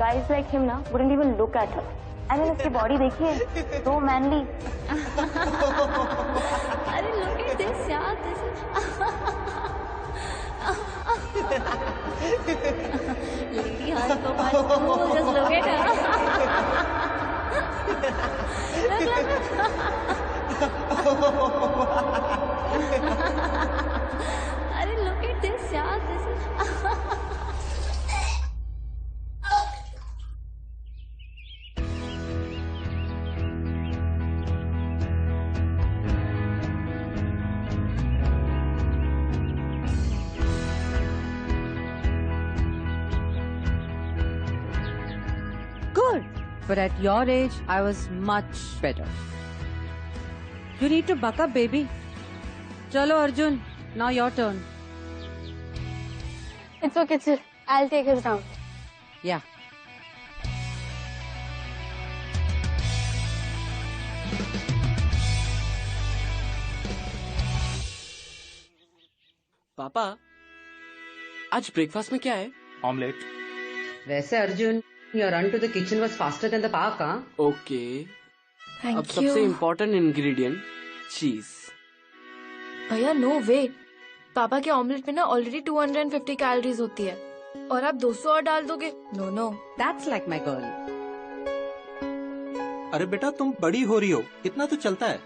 guys like him ना wouldn't even look at her. I mean उसकी body देखिए, so manly. अरे look at this यार, this is lady heart so much cool. Just look at her. अरे look at this यार, this is Good. But at your age, I was much better. You need to buck up, baby. Chalo, Arjun. Now your turn. It's okay, sir. I'll take his round. Yeah. पापा, आज breakfast में क्या है? Omelette. वैसे Arjun, your run to the kitchen was faster than the park, huh? Okay. Thank अब you. सबसे important ingredient चीज। भैया नो वे, पापा के ऑमलेट में ना ऑलरेडी 250 कैलोरीज होती है और आप 200 और डाल दोगे? No no. That's like my girl. अरे बेटा तुम बड़ी हो रही हो, इतना तो चलता है।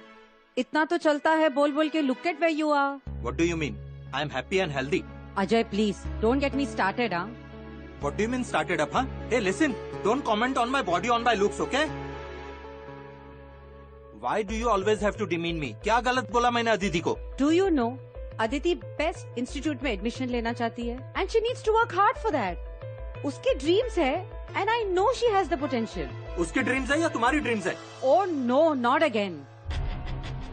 इतना तो चलता है बोल बोल के look at where you are. What do you mean? I am happy and healthy. Ajay, please don't get me started, huh? What do you mean started up, huh? Hey, listen, don't comment on my body, on my looks, okay? Why do you always have to demean me? क्या गलत बोला मैंने अदिति को? Do you know, Aditi best institute में admission लेना चाहती है and she needs to work hard for that. उसके ड्रीम्स है and I know she has the potential. उसके ड्रीम्स है या तुम्हारी ड्रीम्स है? Oh no, not again.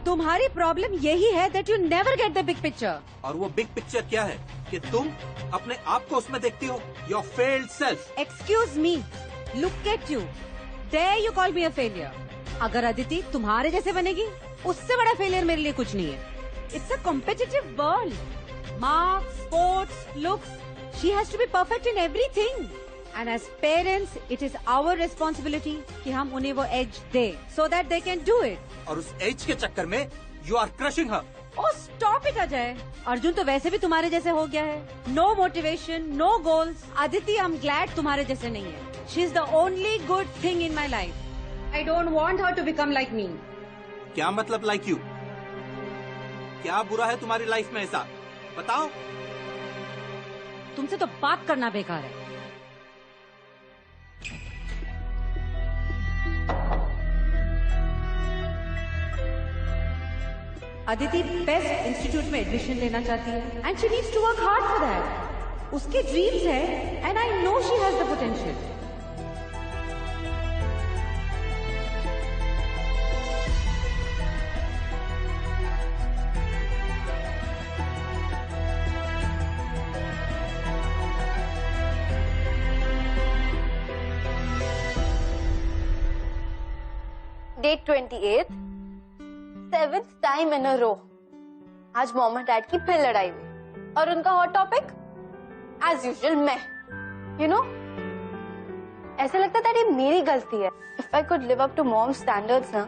तुम्हारी प्रॉब्लम यही है that you never get the big picture. और वो बिग पिक्चर क्या है कि तुम अपने आप को उसमें देखती हो, your failed self. Excuse me, look at you. Dare you call me a failure? अगर अदिति तुम्हारे जैसे बनेगी, उससे बड़ा फेलियर मेरे लिए कुछ नहीं है. It's a competitive world. Marks, sports, looks. She has to be perfect in everything. And as parents, it is our responsibility कि हम उन्हें वो edge they, so that they can do it. और उस एज के चक्कर में you are crushing her. Oh, stop it, Ajay. Arjun तो वैसे भी तुम्हारे जैसे हो गया है. No motivation, no goals. Aditi, I'm glad तुम्हारे जैसे नहीं है. She is the only good thing in my life. I don't want her to become like me. क्या मतलब like you? क्या बुरा है तुम्हारी लाइफ में ऐसा? बताओ. तुमसे तो बात करना बेकार है. अदिति बेस्ट इंस्टीट्यूट में एडमिशन लेना चाहती है and she needs to work hard for that. उसके ड्रीम्स है and I know she has the potential. Date 28, 7th time in a row. आज मॉम और डैड की फिर लड़ाई हुई और उनका हॉट टॉपिक एज यूजुअल मैं. यू नो, ऐसे लगता था ये मेरी गलती है. If I could live up to mom standards ना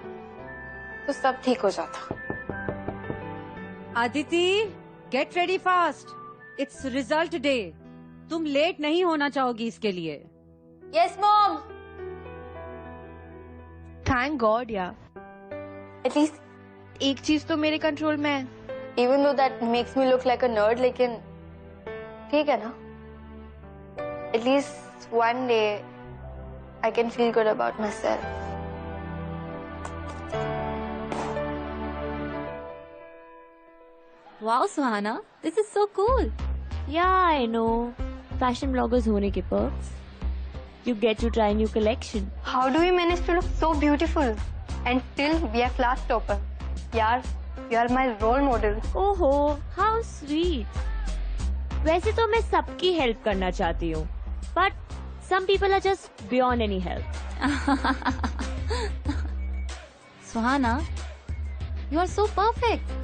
तो सब ठीक हो जाता. Aditi, get ready fast. It's result day. तुम लेट नहीं होना चाहोगी इसके लिए. Yes mom. थैंक गॉड यार, एटलीस्ट एक चीज तो मेरे कंट्रोल में है. Even though that makes me look like a nerd, लेकिन ठीक है ना. At least one day I can feel good about my self. Wow, Suhana, this is so cool. Yeah, I know. Fashion bloggers होने के perks. You get to try new collection. How do we manage to look so beautiful and still we are class topper? यार, you are my role model. ओहो, how sweet. वैसे तो मैं सबकी help करना चाहती हूँ, but some people are just beyond any help. Suhana, you are so perfect.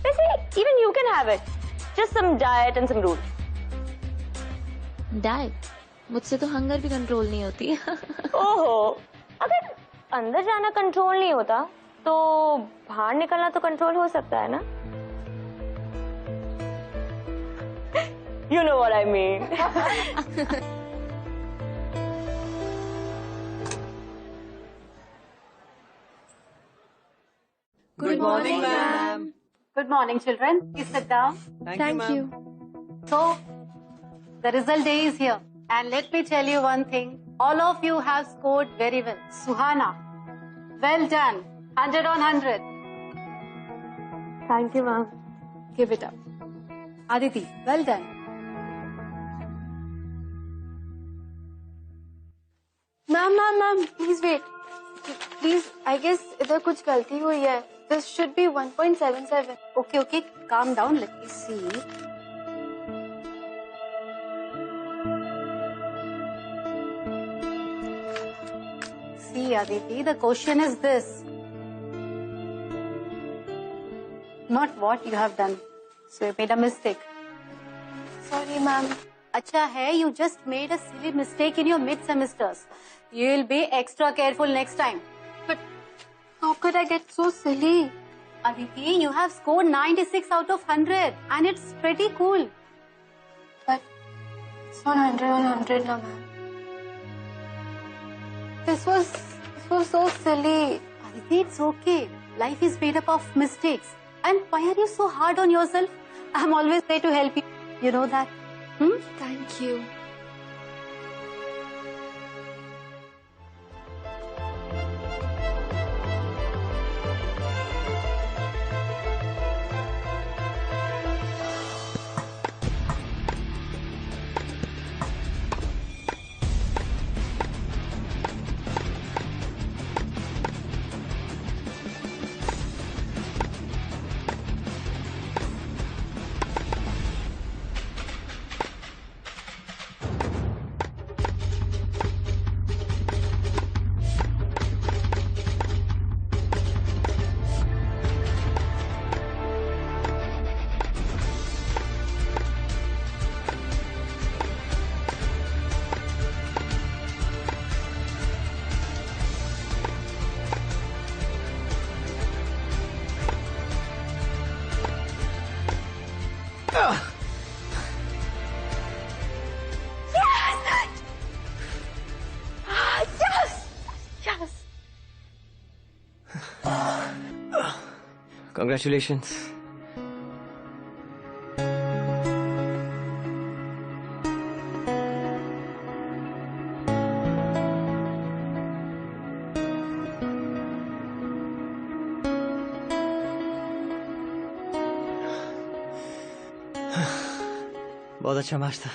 वैसे even you can have it. Just some diet and some rules. Diet मुझसे तो हंगर भी कंट्रोल नहीं होती. ओहो, अगर अंदर जाना कंट्रोल नहीं होता तो बाहर निकलना तो कंट्रोल हो सकता है ना. You know what I mean. Good morning, ma'am. Good morning, children. Please sit down. Thank you. So, the result day is here. And let me tell you one thing. All of you have scored very well. Suhana, well done. 100 on 100. Thank you, ma'am. Give it up. Aditi, well done. Ma'am please wait. Please I guess इधर कुछ गलती हुई है. This should be 1.77. Okay, calm down. Let me see. See, Aditi, the question is this. Not what you have done. So you made a mistake. Sorry ma'am. अच्छा है, you just made a silly mistake in your mid-semesters. You'll be extra careful next time. But how could I get so silly? Aditi, you have scored 96 out of 100 and it's pretty cool. But it's 100 on 100 now, ma'am. This was so silly. Aditi, it's okay. Life is made up of mistakes. And why are you so hard on yourself? I'm always there to help you. You know that? Thank you. Congratulations. बहुत अच्छा match था.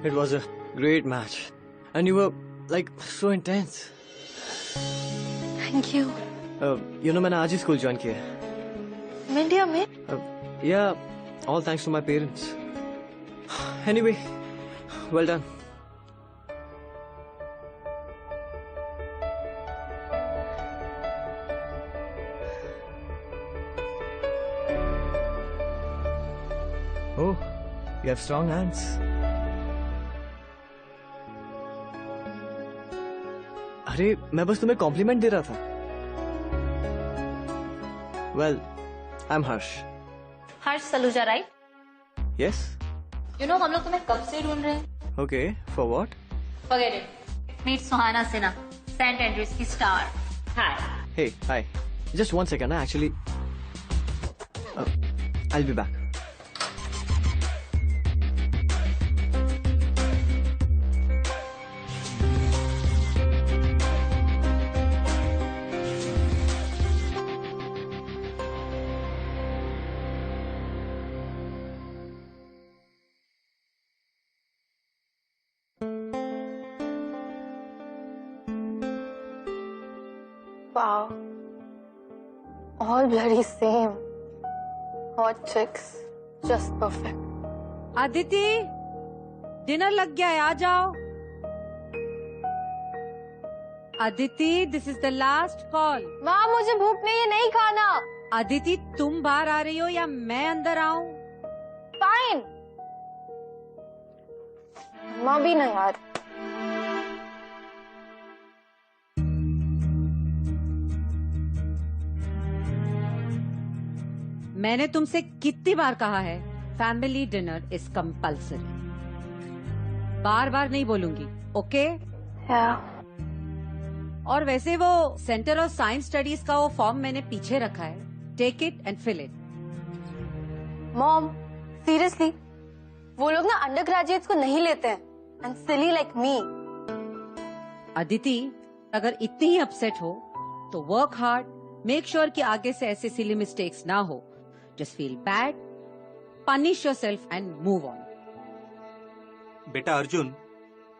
It was a great match. And you were like so intense. Thank you. You know मैंने आज ही school join किया है. India में? Yeah, all thanks to my parents. Anyway, well done. Oh, you have strong hands. अरे मैं बस तुम्हें complement दे रहा था. Well, I'm Harsh. Harsh Saluja right. Yes? You know हम लोग तुम्हें कब से ढूंढ रहे हैं. Okay, for what? Forget it. Meet Suhana Sinha, Saint Andrews की स्टार. Hi. Hey, hi. Just one second, actually. I'll be back. Wow. All bloody same. Hot chicks. Just perfect. Aditi, dinner लग गया है, आ जाओ. Aditi, this is the last call. माँ मुझे भूख नहीं है, नहीं खाना. अदिति, तुम बाहर आ रही हो या मैं अंदर आऊं? Fine. माँ भी ना यार। मैंने तुमसे कितनी बार कहा है फैमिली डिनर इज कंपल्सरी। बार बार नहीं बोलूंगी, ओके? और वैसे वो सेंटर ऑफ साइंस स्टडीज का वो फॉर्म मैंने पीछे रखा है, take it and fill it. Mom seriously, वो लोग ना अंडर ग्रेजुएट्स को नहीं लेते हैं, and silly like me. Aditi, अगर इतनी ही अपसेट हो तो वर्क हार्ड, मेक श्योर कि आगे से ऐसे सिली मिस्टेक्स ना हो। Just feel bad, punish yourself and move on. बेटा अर्जुन,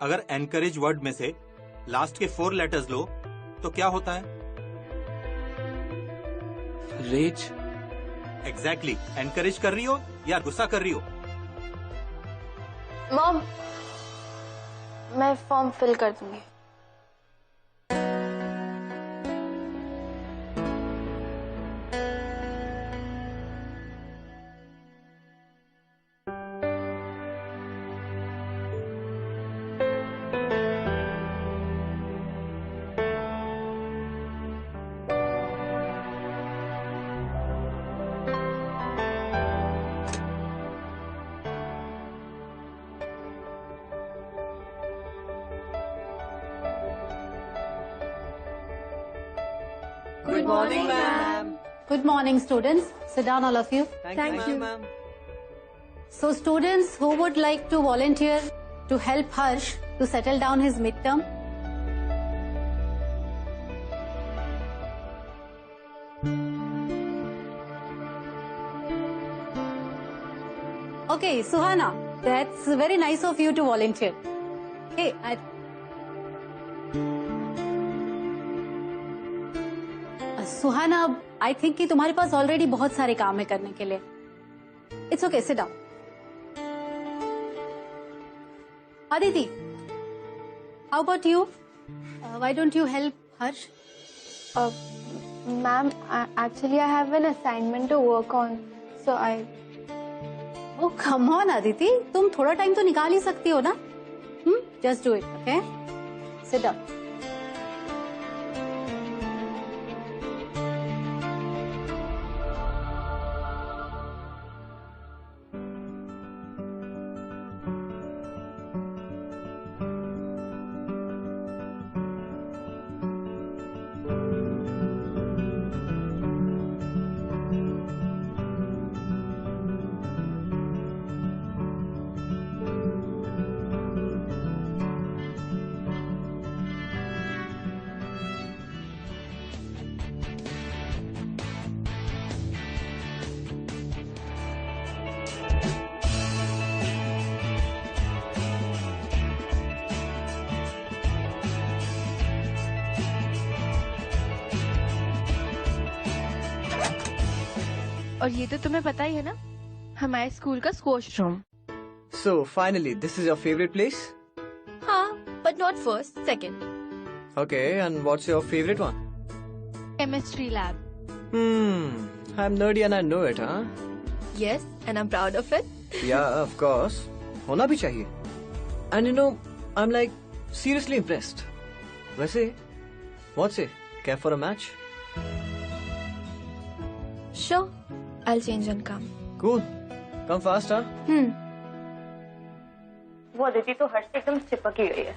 अगर एनकरेज वर्ड में से लास्ट के 4 लेटर्स लो तो क्या होता है? रेज। एग्जैक्टली, एनकरेज कर रही हो या गुस्सा कर रही हो? मॉम, मैं फॉर्म फिल कर दूंगी। Good morning, ma'am. Good morning, students. Sit down, all of you. Thank you, ma'am. So, students, who would like to volunteer to help Harsh to settle down his midterm? Okay, Suhana, that's very nice of you to volunteer. Hey, Suhana, I think कि तुम्हारे पास already बहुत सारे काम है करने के लिए। It's okay, sit down. Aditi, how about you? Why don't you help Harsh? Ma'am, actually I have an assignment to work on, so I. Oh come on Aditi, तुम थोड़ा टाइम तो निकाल ही सकती हो ना? Just do it, okay? Sit down. और ये तो तुम्हें पता ही है ना, हमारे स्कूल का squash room. So, finally, this is your favorite place? हाँ, but not first, second. Okay, and what's your favorite one? Chemistry lab. I'm nerdy and I know it, huh? Yes, and I'm proud of it. Yeah, of course. होना भी चाहिए. And you know, I'm like seriously impressed. वैसे, what's it? Care for a match? Sure, I'll change and come. Cool. Come fast, huh? वो अदिति तो हर्ष से एकदम चिपक ही गई है।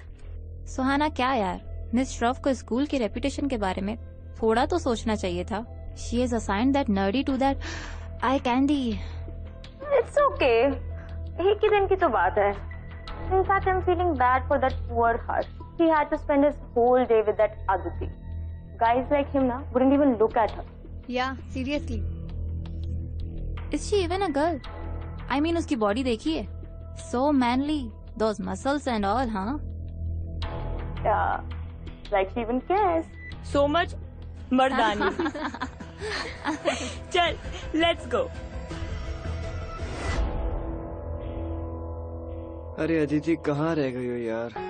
सुहाना, क्या यार, मिस श्रॉफ को स्कूल की रेपुटेशन के बारे में थोड़ा तो सोचना चाहिए था। She is assigned that nerdy to that eye candy. It's okay, एक ही दिन की तो बात है। In fact, I'm feeling bad for that poor Harsh. He had to spend his whole day with that Aditi. Guys like him na wouldn't even look at her. Yeah, seriously. Is she even a girl? I mean, उसकी body देखिए, so manly, those muscles and all. हाँ, Yeah, like she even cares. So much मर्दानी। चल, let's go. अरे अदिति, कहाँ रह गई हो यार?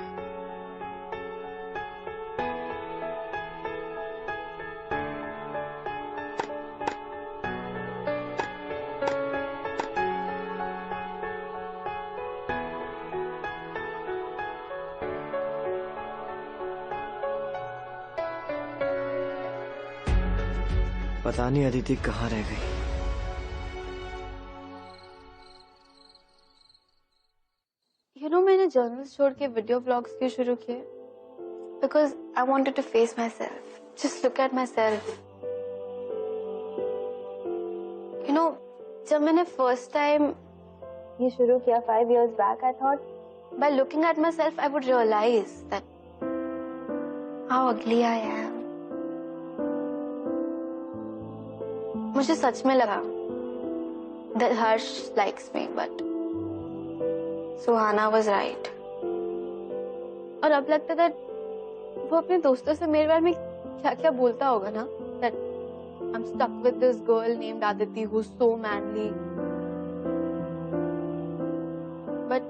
पता नहीं अदिति कहाँ रह गई। मैंने जर्नल्स छोड़ के वीडियो ब्लॉग्स क्यों शुरू किए? Because I wanted to face myself, just look at myself. जब मैंने फर्स्ट टाइम ये शुरू किया 5 years back, I thought by looking at myself I would realize that how ugly I am. मुझे सच में लगा that Harsh likes me, but Suhana was right. और अब लगता था वो अपने दोस्तों से मेरे बारे में क्या क्या बोलता होगा ना, that I'm stuck with this girl named Aditi who's so manly. But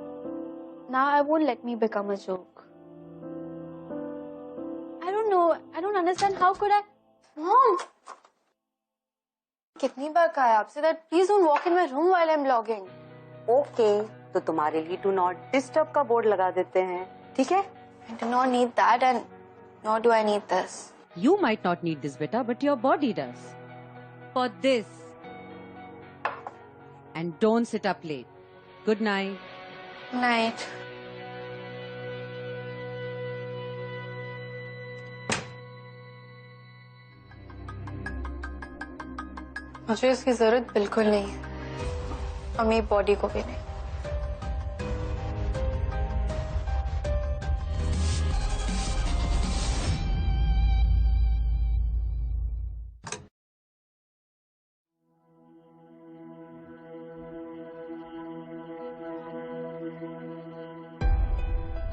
now I won't let me become a joke. I don't know. I don't understand. How could I? Mom! कितनी बार कहा है आपसे that please don't walk in my room while I'm vlogging. Okay, तो तुम्हारे लिए do not disturb का board लगा देते हैं, ठीक है? I do not need that and nor do I need this. You might not need this, beta, but your body does. For this. And don't sit up late. Good night. Night. मुझे इसकी जरूरत बिल्कुल नहीं है और मेरी body को भी नहीं।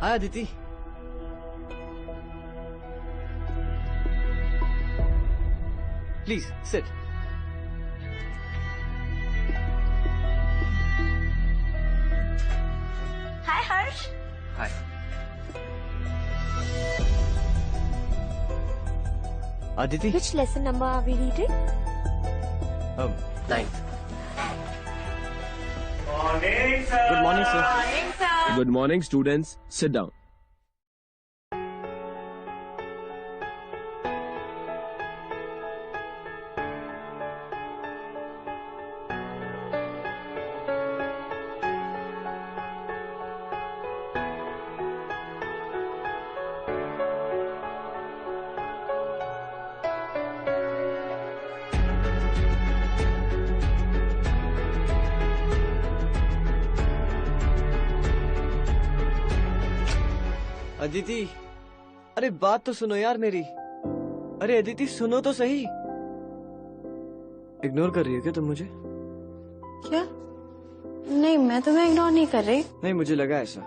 Hi Aditi. Please sit. Hi, Harsh. Hi. Aditi. Which lesson number are we reading? 9th. Good morning, sir. Good morning, students. Sit down. Aditi, अरे बात तो सुनो यार मेरी। अरे अदिति सुनो तो सही। इग्नोर कर रही हो क्या तुम मुझे? क्या? नहीं, मैं तुम्हें इग्नोर नहीं कर रही। नहीं, मुझे लगा ऐसा।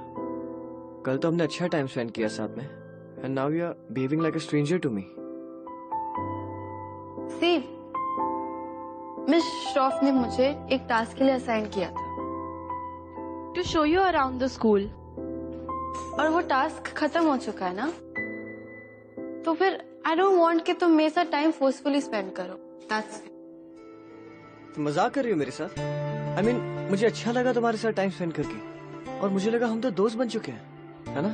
कल तो हमने अच्छा टाइम स्पेंड किया साथ में, and now you are behaving like a stranger to me. See, miss Shroff ने मुझे एक टास्क के लिए असाइन किया था, to show you around the school. और वो टास्क खत्म हो चुका है ना, तो फिर आई डोंट वांट कि तुम मेरे साथ टाइम फोर्सफुली स्पेंड करो। That's it. तुम मजाक कर रही हो मेरे साथ? I mean, मुझे अच्छा लगा तुम्हारे साथ टाइम स्पेंड करके, और मुझे लगा हम तो दोस्त बन चुके हैं, है ना?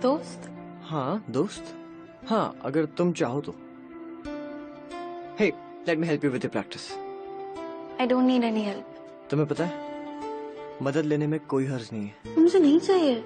दोस्त? हाँ दोस्त। हाँ, अगर तुम चाहो तो। Hey, let me help you with your practice. I don't need any help. तुम्हें पता है, मदद लेने में कोई हर्ज नहीं है। मुझे नहीं चाहिए।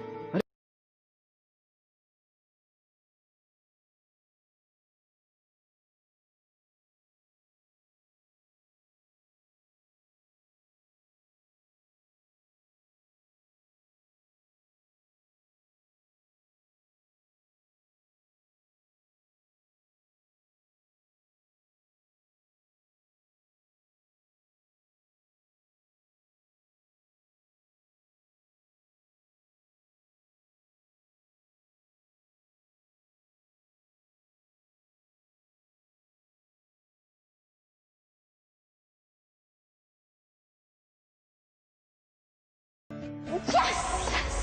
Yes!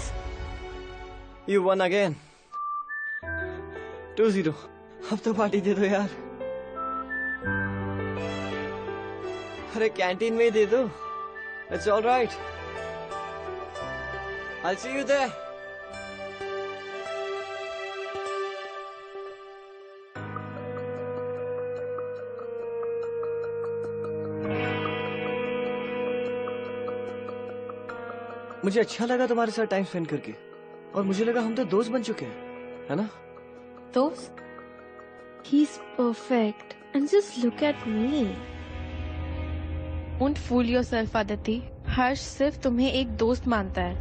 You won again. 2-0. अब तो पार्टी दे दो यार। अरे कैंटीन में ही दे दो। It's all right. I'll see you there. मुझे अच्छा लगा तुम्हारे साथ टाइम स्पेंड करके, और मुझे लगा हम तो दोस्त बन चुके हैं, है ना? दोस्त? He's perfect. And just look at me. Don't fool yourself, Aditi. हर्ष सिर्फ तुम्हें एक दोस्त मानता है.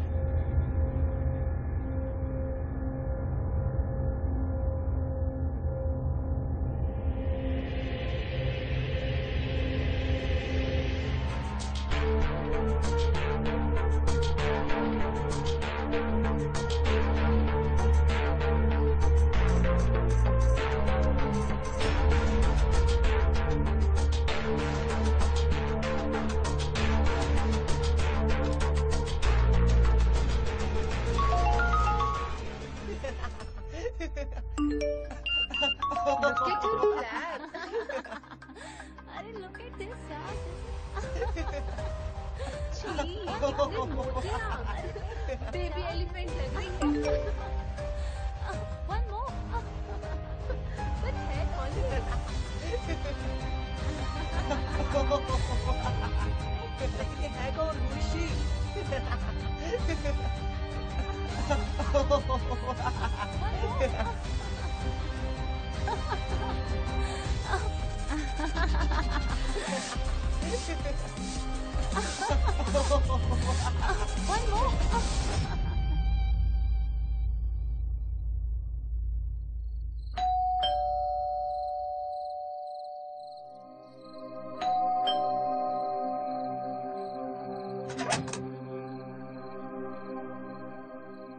अरे look at this यार. बेबी एलिफेंट लग रही है. One more. But head only. ये है कौन? ऋषि. One more.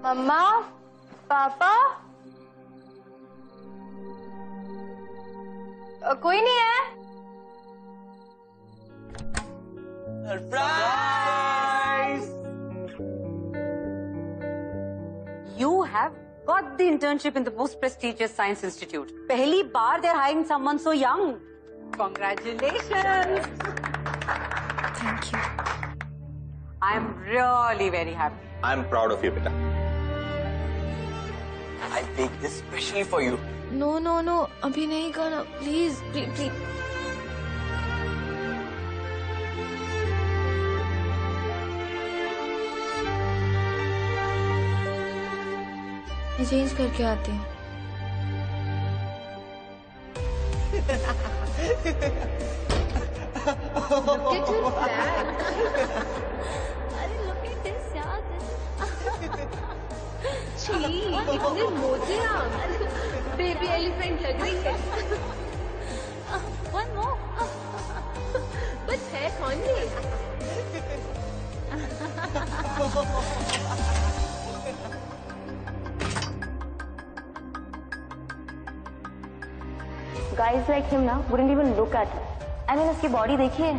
मम्मा, पापा, कोई नहीं है? Surprise! You have got the internship in the most prestigious science institute. पहली बार they're hiring someone so young. Congratulations! Thank you. I am really very happy. I'm proud of you, beta. I baked this specially for you. No, no, no. अभी नहीं करना. Please, please, please. मैं change करके आती हूँ. Look at your flag. अरे look at this यार. इतने मोटे आप. बेबी एलिफेंट लग रही है. One more. But head only. Guys like him ना wouldn't even look at her. I mean उसकी body देखिए,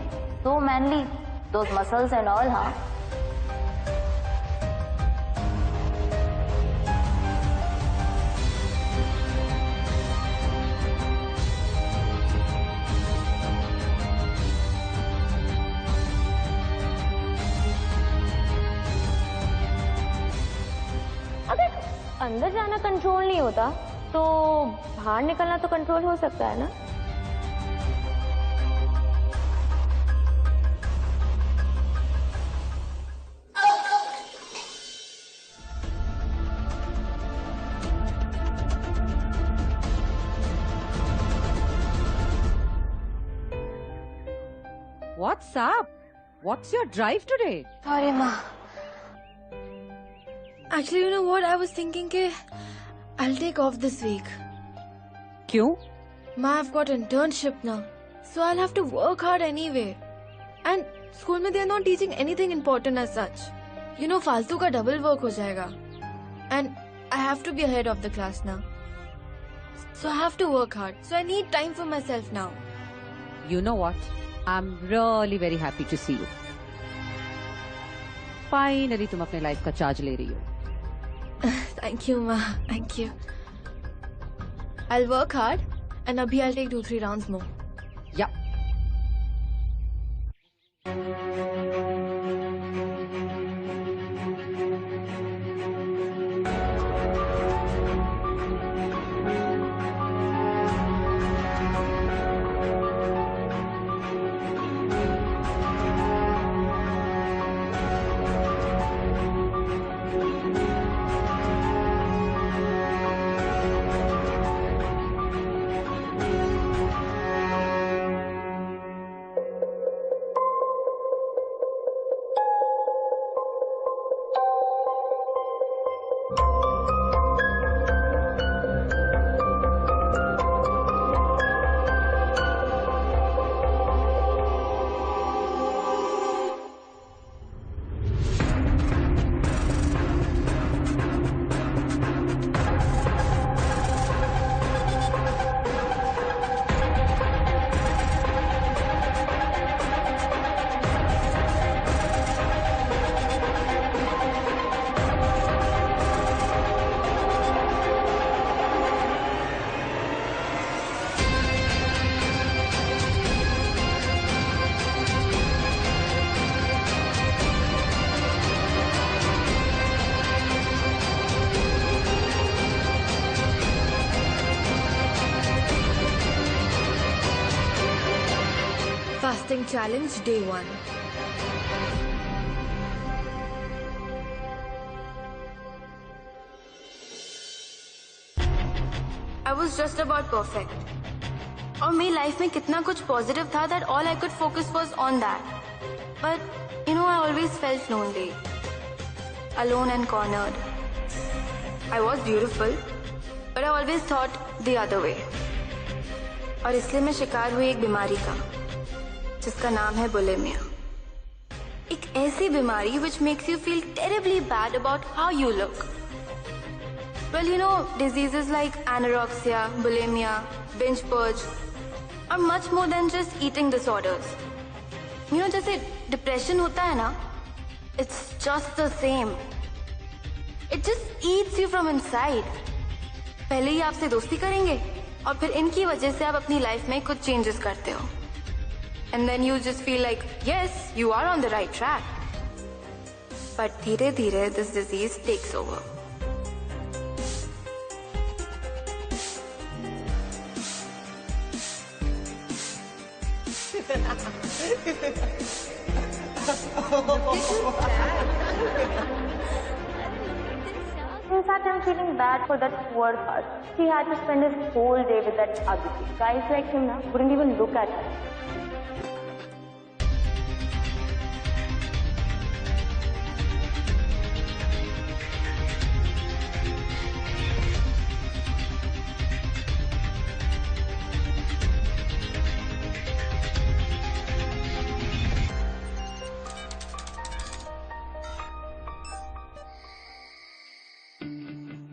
so manly, those muscles and all, हाँ. अगर अंदर जाना कंट्रोल नहीं होता तो बाहर निकलना तो कंट्रोल हो सकता है ना? What's up? What's your drive today? Sorry, Ma. Actually, you know what? I was thinking कि I'll take off this week. क्यों? Ma, I've got internship now, so I'll have to work hard anyway. And school में they're not teaching anything important as such. You know, फालतू का double work हो जाएगा. And I have to be ahead of the class now. So I have to work hard. So I need time for myself now. You know what? I'm really very happy to see you. Finally, तुम अपने life का charge ले रही हो. Thank you, Ma. Thank you. I'll work hard, and abhi I'll take 2-3 rounds more. Yeah. Fasting challenge day 1. I was just about perfect. और मेरी life में कितना कुछ पॉजिटिव था that all I could focus was on that. But you know, I always felt lonely, alone and cornered. I was beautiful, but I always thought the other way. और इसलिए मैं शिकार हुई एक बीमारी का, जिसका नाम है बुलिमिया. एक ऐसी बीमारी which makes you feel terribly bad about how you look. Well, you know, diseases like anorexia, bulimia, binge purge are much more than just eating disorders. You know, जैसे depression होता है ना, it's just the same. It just eats you from inside. पहले ही आपसे दोस्ती करेंगे और फिर इनकी वजह से आप अपनी लाइफ में कुछ चेंजेस करते हो. And then you just feel like, yes, you are on the right track. But धीरे धीरे this disease takes over. In fact, I'm feeling bad for that poor Harsh. He had to spend his whole day with that Aditi. Guys like him na, wouldn't even look at her.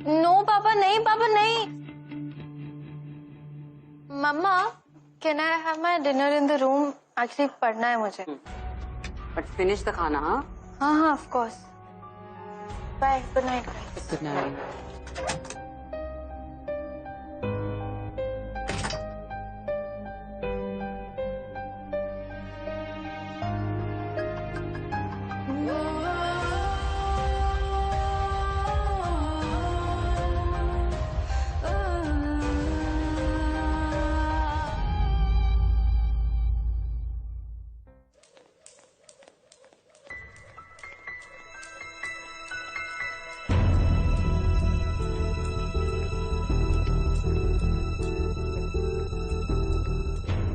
No, पापा नहीं, पापा नहीं. मम्मा, can I have my dinner in the room? Actually पढ़ना है मुझे. But finish the खाना, हाँ? हाँ, of course. Bye. Good night, guys. Good night.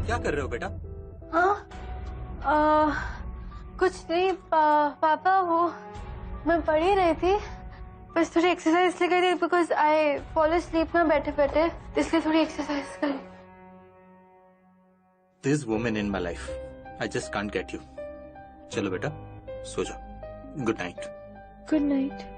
क्या कर रहे हो बेटा? हाँ, कुछ नहीं पापा, वो मैं पढ़ ही रही थी, बस थोड़ी एक्सरसाइज इसलिए करी थी बिकॉज आई फॉल asleep ना बैठे बैठे, इसलिए थोड़ी एक्सरसाइज करी. This woman in my life, I just can't get you. चलो बेटा, सो जाओ. Good night. Good night.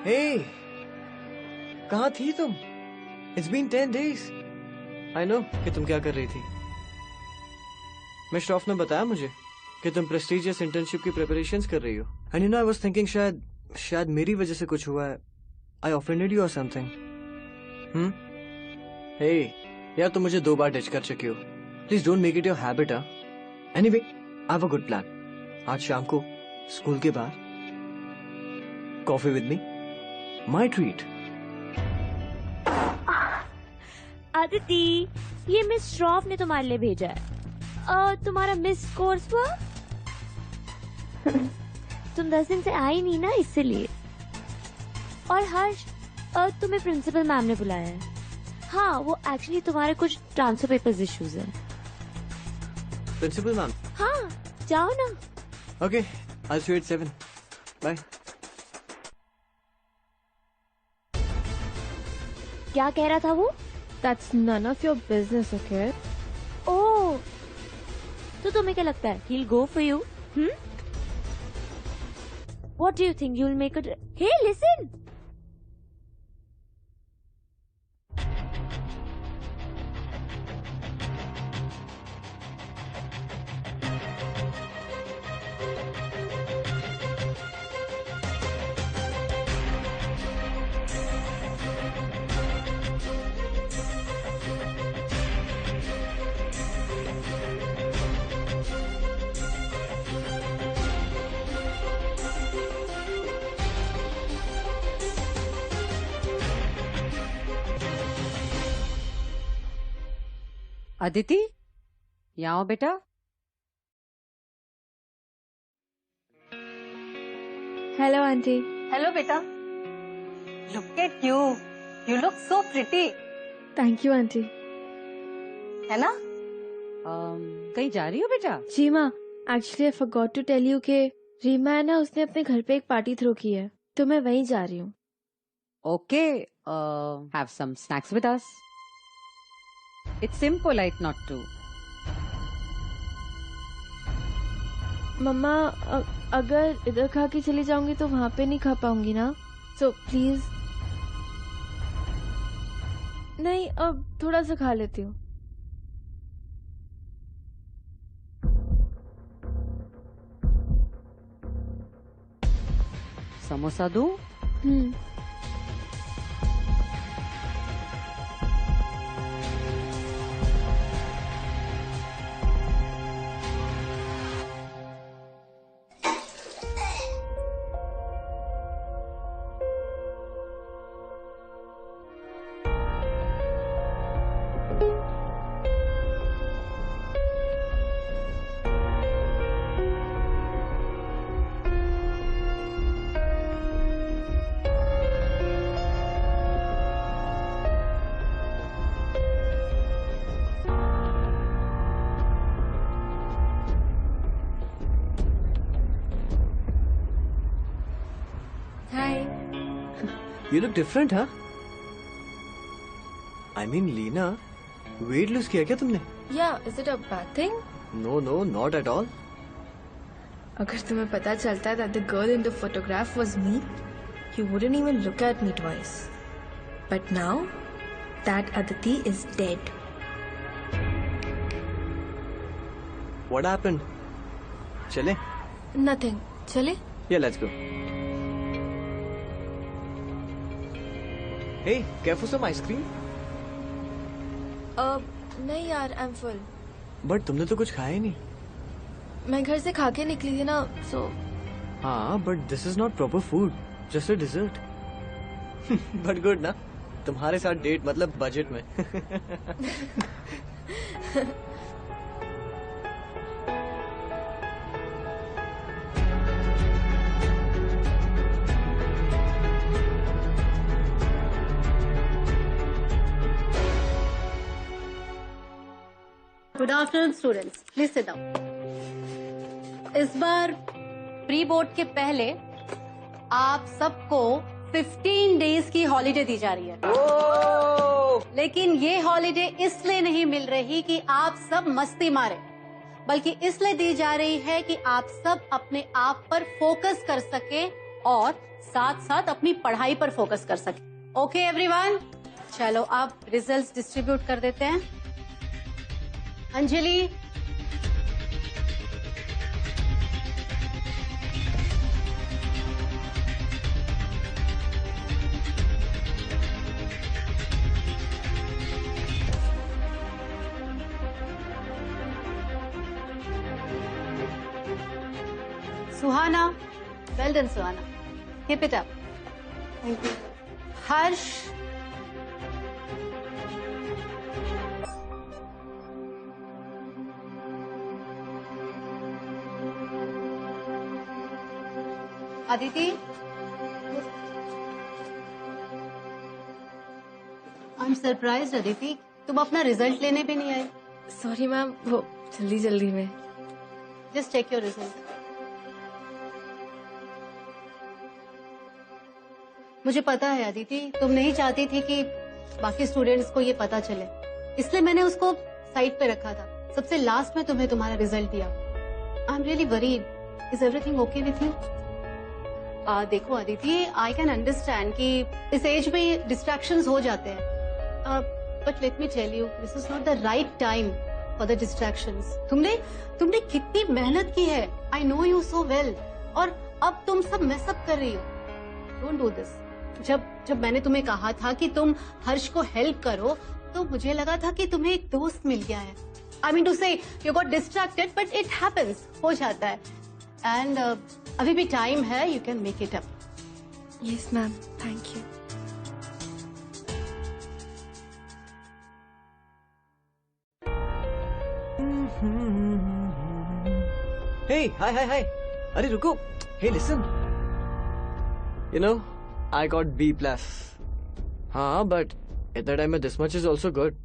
Hey, कहाँ थी तुम? It's been 10 days. I know कि तुम क्या कर रही थी. मिस्टर ऑफ ने बताया मुझे कि तुम प्रेस्टीजियस इंटर्नशिप की प्रिपरेशंस कर रही हो. And you know, I was thinking शायद मेरी वजह से कुछ हुआ है. I offended you or something. Hey, यार तुम मुझे 2 बार डिच कर चुकी हो. Please don't make it your habit, huh? Anyway, I have a good plan. आज शाम को स्कूल के बाहर coffee with me. My treat. Aditi, ये मिस श्रॉफ ने तुम्हारे लिए भेजा है. तुम्हारा मिस कोर्स हुआ? तुम 10 दिन से आई नहीं ना, इसलिए. और हर्ष, तुम्हें प्रिंसिपल मैम ने बुलाया है. हाँ, वो एक्चुअली तुम्हारे कुछ ट्रांसफर पेपर्स इश्यूज हैं. Principal ma'am? हाँ, जाओ ना. Okay, I'll see you at 7. Bye. क्या कह रहा था वो? That's none of your business, okay? ओह, तो तुम्हें क्या लगता है? He'll go for you? What do you think? You'll make it? Hey, listen. Aditi, यहाँ आओ बेटा। Hello, auntie. हेलो बेटा, look at you, you look so pretty. Thank you, auntie. है ना? कहीं जा रही हो बेटा? जी माँ, actually I forgot to tell you कि रीमा है ना, उसने अपने घर पे एक पार्टी थ्रो की है, तो मैं वहीं जा रही हूँ। Okay, have some snacks with us. It's impolite not to. मम्मा, अगर इधर खा के चली जाऊंगी तो वहाँ पे नहीं खा पाऊंगी ना, सो प्लीज। नहीं, अब थोड़ा सा खा लेती हूँ। समोसा दो? You look different, huh? I mean, Leena, weight lose किया क्या तुमने? Yeah, is it a bad thing? No, no, not at all. अगर तुम्हें पता चलता that the girl in the photograph was me, you wouldn't even look at me twice. But now, that Aditi is dead. What happened? चले? Nothing. चले? Yeah, let's go. Hey, care for some ice cream? नहीं यार, I'm full. But तुमने तो कुछ खाया ही नहीं. मैं घर से खा के निकली थी ना, so. हाँ, but this is not proper food. Just a dessert. But good ना? तुम्हारे साथ डेट मतलब बजट में. Good afternoon students, please sit down. इस बार प्री बोर्ड के पहले आप सबको 15 डेज की हॉलीडे दी जा रही है। लेकिन ये हॉलीडे इसलिए नहीं मिल रही कि आप सब मस्ती मारे, बल्कि इसलिए दी जा रही है कि आप सब अपने आप पर फोकस कर सके और साथ साथ अपनी पढ़ाई पर फोकस कर सके। ओके एवरीवन, चलो अब रिजल्ट्स डिस्ट्रीब्यूट कर देते हैं। Anjali, Suhana, well done Suhana, keep it up. Thank you. Harsh, Aditi, I am surprised Aditi, तुम अपना रिजल्ट लेने भी नहीं आए। सॉरी मैम, वो जल्दी में। Just check your result. मुझे पता है अदिति, तुम नहीं चाहती थी कि बाकी स्टूडेंट्स को ये पता चले, इसलिए मैंने उसको साइड पे रखा था। सबसे लास्ट में तुम्हें तुम्हारा रिजल्ट दिया। I am really worried. Is everything okay with you? देखो अदिति, आई कैन अंडरस्टैंड कि इस एज में डिस्ट्रैक्शंस हो जाते हैं, but let me tell you, this is not the right time for the distractions. तुमने कितनी मेहनत की है, I know you so well, और अब तुम सब मिसअप कर रही हो। Don't do this. जब मैंने तुम्हें कहा था कि तुम हर्ष को हेल्प करो, तो मुझे लगा था कि तुम्हें एक दोस्त मिल गया है। आई मीन टू से you got distracted, but it happens, हो जाता है। एंड अभी भी टाइम है, you can make it up. Yes ma'am, thank you. Hey, hi. अरे रुको. Hey, listen. You know, I got B+. हाँ, but at that time this much is also good.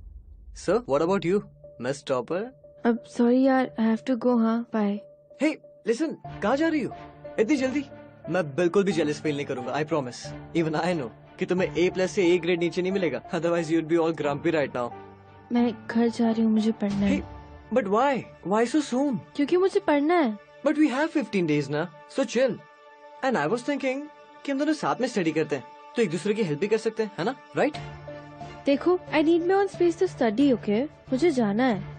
So, what about you, Miss Topper? अब sorry यार, I have to go. हाँ, bye. Hey, listen. कहाँ जा रही हो? इतनी जल्दी? मैं बिल्कुल भी jealous feel नहीं करूँगा. I promise. Even I know कि तुम्हें A+ से A grade नीचे नहीं मिलेगा. Otherwise, you'd be all grumpy right now. मैं घर जा रही हूँ, मुझे पढ़ना है। But why? Why so soon? क्योंकि मुझे पढ़ना है। But we have 15 days ना, so chill. And I was thinking कि हम दोनों साथ में स्टडी करते हैं, तो एक दूसरे की हेल्प भी कर सकते हैं, है ना? Right? देखो, I need my own space to study, okay? मुझे जाना है।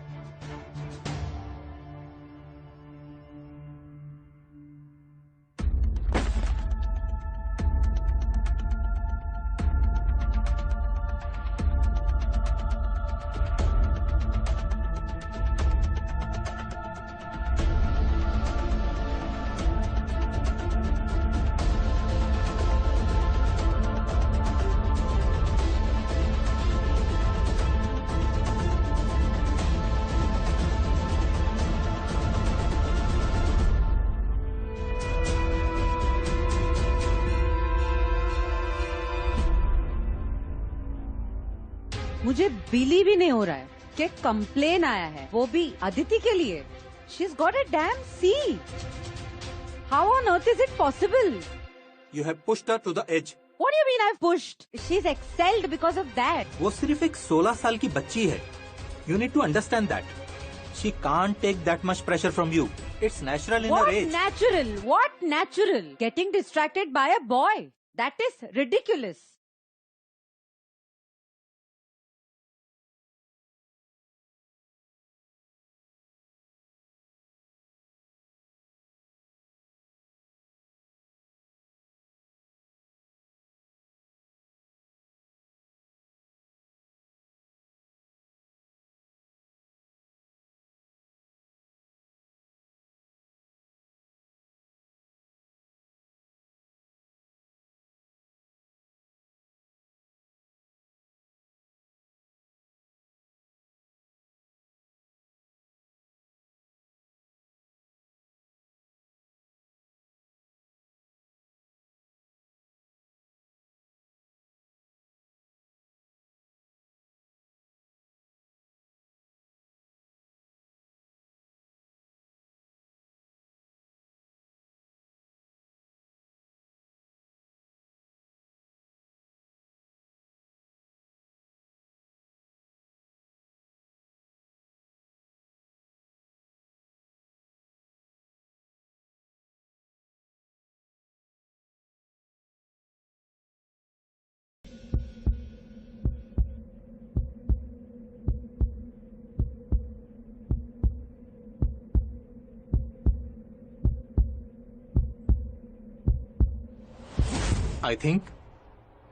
मुझे बिलीव ही नहीं हो रहा है कि कंप्लेन आया है, वो भी अदिति के लिए। She's got a damn C. How on earth is it possible? You have pushed her to the edge. What do you mean I've pushed? She's excelled because of that. वो सिर्फ एक 16 साल की बच्ची है. You need to understand that. She can't take that much pressure from you. It's natural in her age. What natural? What natural? Getting distracted by a boy. That is ridiculous. I think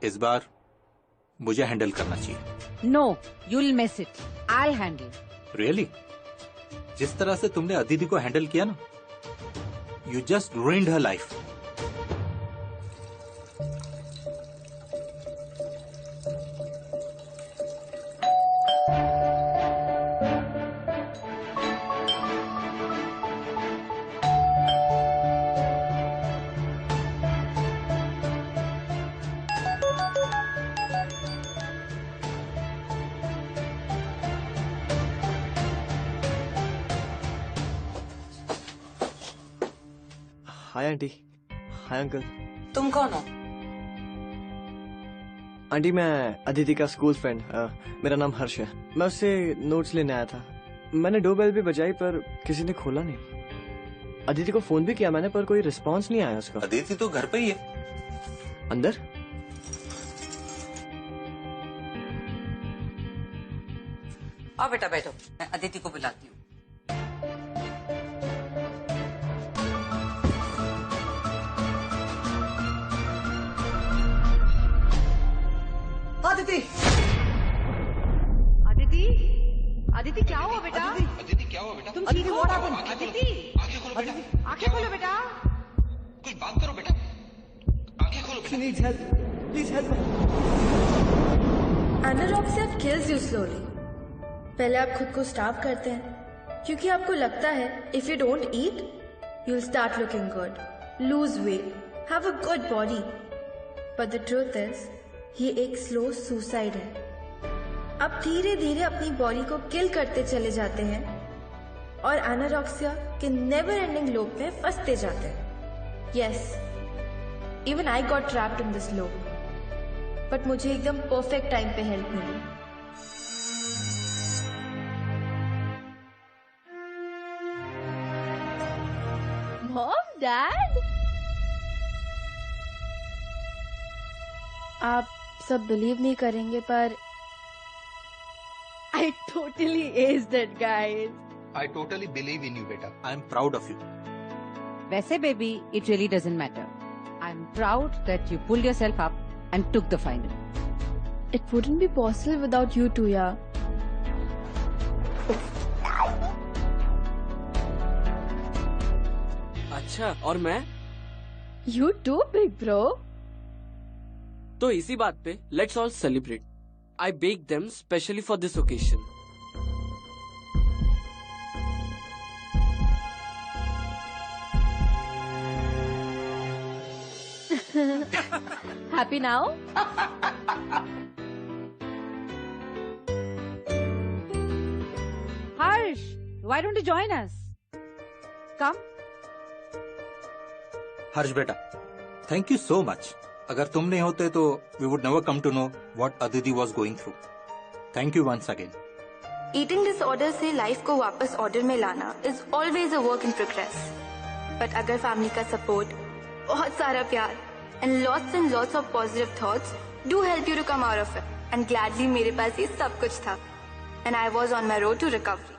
इस बार मुझे handle करना चाहिए। No, you'll miss it. I'll handle. Really? जिस तरह से तुमने अदिति को handle किया ना, you just ruined her life. Hi aunty, hi uncle. तुम कौन हो? आंटी मैं अदिति का स्कूल फ्रेंड, मेरा नाम हर्ष है। मैं उससे नोट्स लेने आया था। मैंने डोरबेल भी बजाई पर किसी ने खोला नहीं। अदिति को फोन भी किया मैंने पर कोई रिस्पांस नहीं आया उसका। अदिति तो घर पे ही है। अंदर? आओ बेटा बैठो, मैं अदिति को बुलाती हूँ। अदिति, अदिति, अदिति क्या हुआ बेटा? अदिति क्या हुआ बेटा? तुम ठीक हो? अदिति, आंखें खोलो बेटा। कुछ बात करो बेटा, आंखें खोलो बेटा। Please help, please help. Anorexia kills you slowly. पहले आप खुद को स्टार्व करते हैं क्योंकि आपको लगता है if you don't eat you'll start looking good, lose weight, have a good body. But the truth is, ये एक स्लो सुसाइड है। आप धीरे धीरे अपनी बॉडी को किल करते चले जाते हैं और एनोरेक्सिया के नेवर एंडिंग लूप में फंसते जाते हैं। Yes, even I got trapped in this loop, but मुझे एकदम परफेक्ट टाइम पे हेल्प मिली। मॉम, डैड, आप सब बिलीव नहीं करेंगे पर I totally aced it, guys. I totally believe in you बेटा। I am proud of you. वैसे baby, it really doesn't matter. I'm proud that you pulled yourself up and took the final. It wouldn't be possible without you two, yeah. अच्छा, और मैं? You too, big bro. तो इसी बात पे let's all celebrate. I baked them specially for this occasion. Happy now? Harsh, why don't you join us? Come. हर्ष बेटा, thank you so much. अगर तुम नहीं होते तो we would never come to know what Aditi was going through. Thank you once again. Eating disorder से life को वापस order में लाना is always a work in progress. But अगर फैमिली का सपोर्ट, बहुत सारा प्यार and lots of positive thoughts do help you to come out of it, and gladly मेरे पास ये सब कुछ था and I was on my road to recovery.